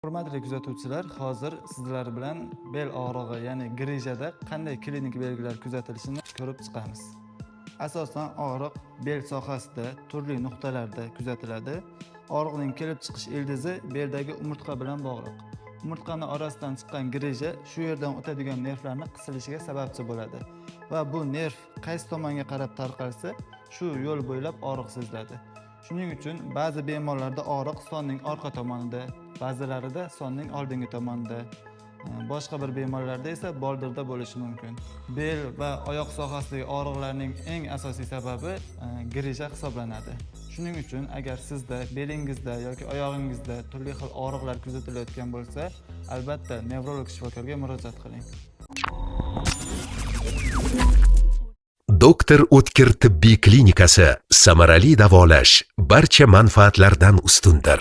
Hurmatli kuzatuvchilar, hozir sizlar bilan bel og'rig'i, ya'ni grijada qanday klinik belgilar kuzatilishini ko'rib chiqamiz. Asosan og'riq bel sohasida, turli nuqtalarda kuzatiladi. Og'riqning kelib chiqish ildizi beldagi umurtqa bilan bog'liq. Umurtqani orasidan chiqqan grija shu yerdan o'tadigan nervlarning qisilishiga sababchi bo'ladi va bu nerv qaysi tomonga qarab tarqalsa, shu yo'l bo'ylab og'riq seziladi. Shuning uchun ba'zi bemorlarda og'riq sonning orqa tomonida, ba'zilarida sonning oldingi tomonida, boshqa bir bemorlarda esa boldirda bo'lishi mumkin. Bel va oyoq sohasidagi og'riqlarning eng asosiy sababi grija hisoblanadi. Shuning uchun agar sizda belingizda yoki oyog'ingizda turli xil og'riqlar kuzatilayotgan bo'lsa, albatta nevrolog shifokorga murojaat qiling. Doktor O'tkir tibbiy klinikasi samarali davolash barcha manfaatlardan ustundir.